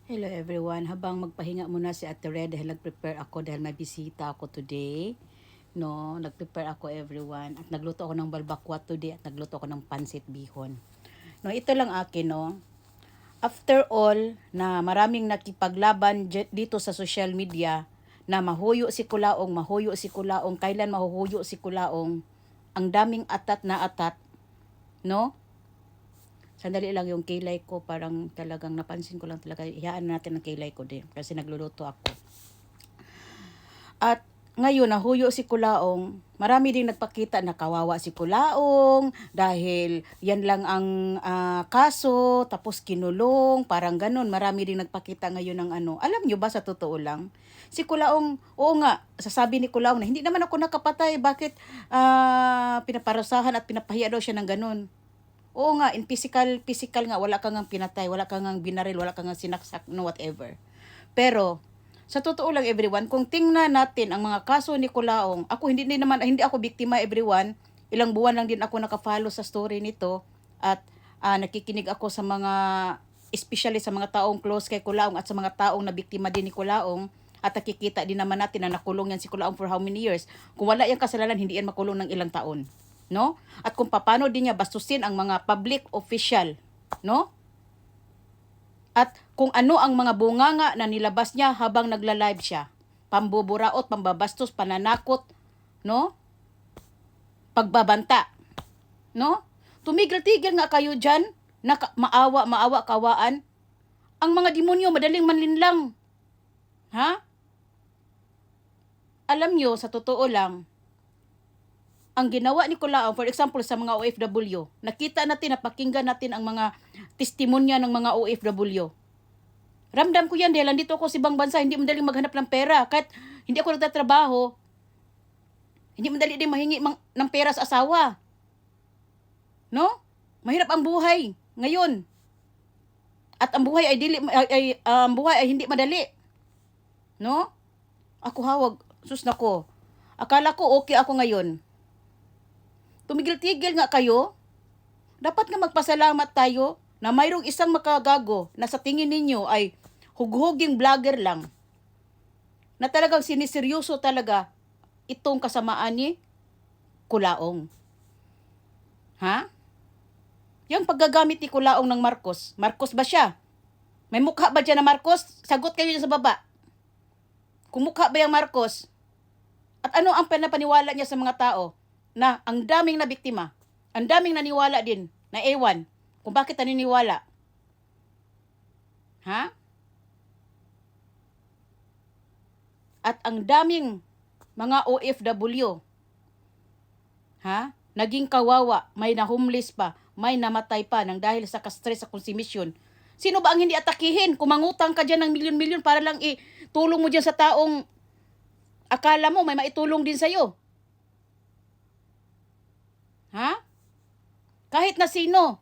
Hello everyone. Habang magpahinga muna si Ate Red dahil nag-prepare ako dahil may bisita ako today. No, nag-prepare ako everyone. At nagluto ako ng balbakwa today at nagluto ako ng pansit bihon. No, ito lang akin no. After all na maraming nakipaglaban dito sa social media na mahuyo si Kulaong, kailan mahuhuyo si Kulaong, ang daming atat na atat, no? Sandali lang yung kilay ko, parang talagang napansin ko lang talaga, iyaan natin ang kilay ko din kasi nagluluto ako. At ngayon, nahuyo si Kulaong, marami ding nagpakita na kawawa si Kulaong dahil yan lang ang kaso, tapos kinulong, parang ganun. Marami ding nagpakita ngayon ng ano. Alam nyo ba sa totoo lang? Si Kulaong, oo nga, sasabi ni Kulaong na hindi naman ako nakapatay, bakit pinaparusahan at pinapahiya daw siya ng ganun? Oo nga, in physical nga, wala kang ang pinatay, wala kang ang binaril, wala kang ang sinaksak, no whatever. Pero, sa totoo lang everyone, kung tingnan natin ang mga kaso ni Kulaong, ako hindi ako biktima everyone, ilang buwan lang din ako nakafollow sa story nito, at nakikinig ako sa mga, especially sa mga taong close kay Kulaong at sa mga taong na biktima din ni Kulaong, at nakikita din naman natin na nakulong yan si Kulaong for how many years. Kung wala yung kasalanan, hindi yan makulong ng ilang taon, no? At kung paano din niya bastusin ang mga public official, no? At kung ano ang mga bunganga na nilabas niya habang nagla-live siya. Pambuburaot, pambabastos, pananakot, no? Pagbabanta, no? Tumigil-tigil nga kayo diyan, na maawa kawaan. Ang mga demonyo madaling manlinlang. Ha? Alam nyo, sa totoo lang, ang ginawa ni Kulaong, for example, sa mga OFW, nakita natin, napakinggan natin ang mga testimonya ng mga OFW. Ramdam ko yan dahil nandito ako sa ibang bansa, hindi madaling maghanap ng pera. Kahit hindi ako nagtatrabaho, hindi madali din mahingi ng pera sa asawa. No? Mahirap ang buhay ngayon. At ang buhay ay hindi madali. No? Ako hawag, sus nako. Akala ko okay ako ngayon. Tumigil-tigil nga kayo. Dapat nga magpasalamat tayo na mayroong isang makagago na sa tingin ninyo ay hughuging vlogger lang. Na talagang siniseryoso talaga itong kasamaan ni Kulaong. Ha? Yung paggagamit ni Kulaong ng Marcos. Marcos ba siya? May mukha ba dyan na Marcos? Sagot kayo dyan sa baba. Kung mukha ba yung Marcos? At ano ang pinapaniwala niya sa mga tao? Na ang daming na biktima. Ang daming naniwala din. Na ewan. Kung bakit naniniwala. Ha? At ang daming mga OFW. Ha? Naging kawawa. May na-homeless pa. May namatay pa nang dahil sa ka-stress sa konsumisyon. Sino ba ang hindi atakihin? Kung mangutang ka dyan ng milyon-milyon para lang itulong mo dyan sa taong akala mo may maitulong din sa'yo. Ha? Kahit na sino.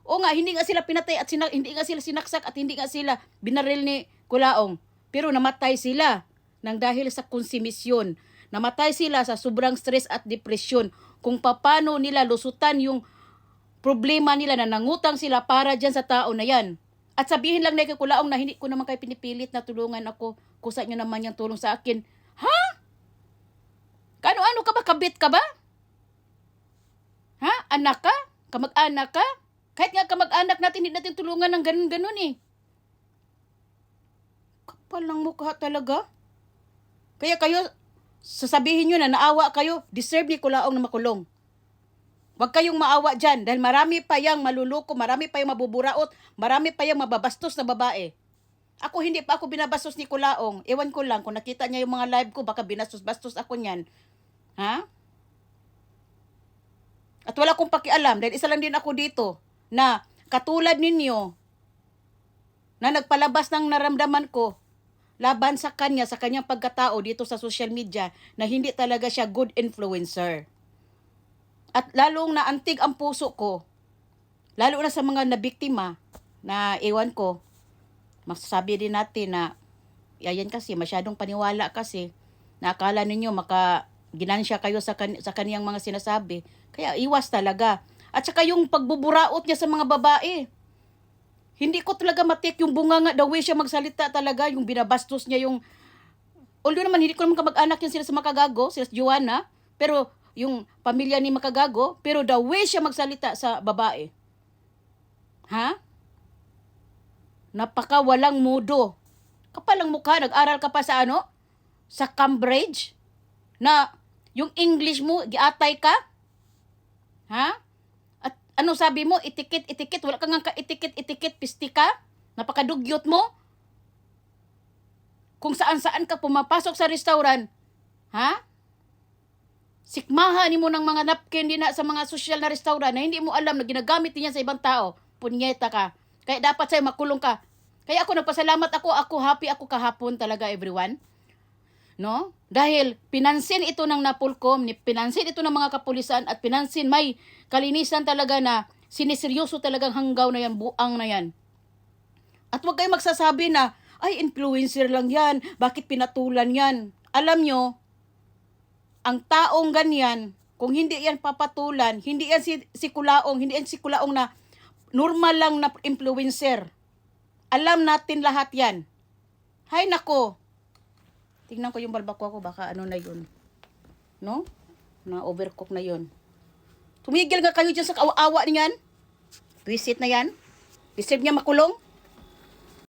O nga, hindi nga sila pinatay at hindi nga sila sinaksak at hindi nga sila binaril ni Kulaong. Pero namatay sila nang dahil sa konsumisyon. Namatay sila sa sobrang stress at depression. Kung paano nila lusutan yung problema nila na nangutang sila para dyan sa tao na yan. At sabihin lang na kay Kulaong na hindi ko naman kayo pinipilit na tulungan ako. Kusa nyo naman yung tulong sa akin. Ha? Kano-ano ka ba? Kabit ka ba? Ha? Anak ka? Kamag-anak ka? Kahit nga kamag-anak natin, hindi natin tulungan ng ganun-ganun eh. Kapal ng mukha talaga. Kaya kayo, sasabihin nyo na naawa kayo, deserve ni Kulaong na makulong. Huwag kayong maawa dyan dahil marami pa yang maluluko, marami pa yung mabuburaot, marami pa yung mababastos na babae. Ako hindi pa ako binabastos ni Kulaong. Ewan ko lang, kung nakita niya yung mga live ko, baka binastos-bastos ako niyan. Ha? At wala akong pakialam dahil isa lang din ako dito na katulad ninyo na nagpalabas ng naramdaman ko laban sa kanya, sa kanyang pagkatao dito sa social media na hindi talaga siya good influencer. At lalong naantig ang puso ko, lalo na sa mga nabiktima na ewan ko, masasabi din natin na yan kasi masyadong paniwala kasi na akala ninyo ginansya kayo sa kaniyang mga sinasabi. Kaya iwas talaga. At saka yung pagbuburaot niya sa mga babae. Hindi ko talaga matik yung bunganga, the way siya magsalita talaga, yung binabastos niya yung, although naman hindi ko naman kamag-anak yan sila sa Makagago, sila sa Joanna, pero yung pamilya ni Makagago, pero the way siya magsalita sa babae. Ha? Napaka walang mudo. Kapalang mukha, nag-aral ka pa sa ano? Sa Cambridge? Na yung English mo, giatay ka? Ha? At ano sabi mo? Itikit. Wala kang nga ka-itikit, pisti ka? Napakadugyot mo? Kung saan-saan ka pumapasok sa restaurant. Ha? Sikmahan mo ng mga napkin din na sa mga social na restaurant na hindi mo alam na ginagamit niya sa ibang tao. Punyeta ka. Kaya dapat sa'yo makulong ka. Kaya ako nagpasalamat ako happy ako kahapon talaga everyone. No? Dahil pinansin ito ng Napolcom, pinansin ito ng mga kapulisan at pinansin may kalinisan talaga na siniseryoso talagang hanggaw na yan, buang na yan. At huwag kayong magsasabi na, ay influencer lang yan, bakit pinatulan yan? Alam nyo, ang taong ganyan, kung hindi yan papatulan, hindi yan si Kulaong, hindi yan si Kulaong na normal lang na influencer. Alam natin lahat yan. Hay nako. Tingnan ko yung balbako ko, baka ano na yun. No? Na overcook na yun. Tumigil nga kayo dyan sa kawawa niyan. Visit na yan. Deserve niya makulong.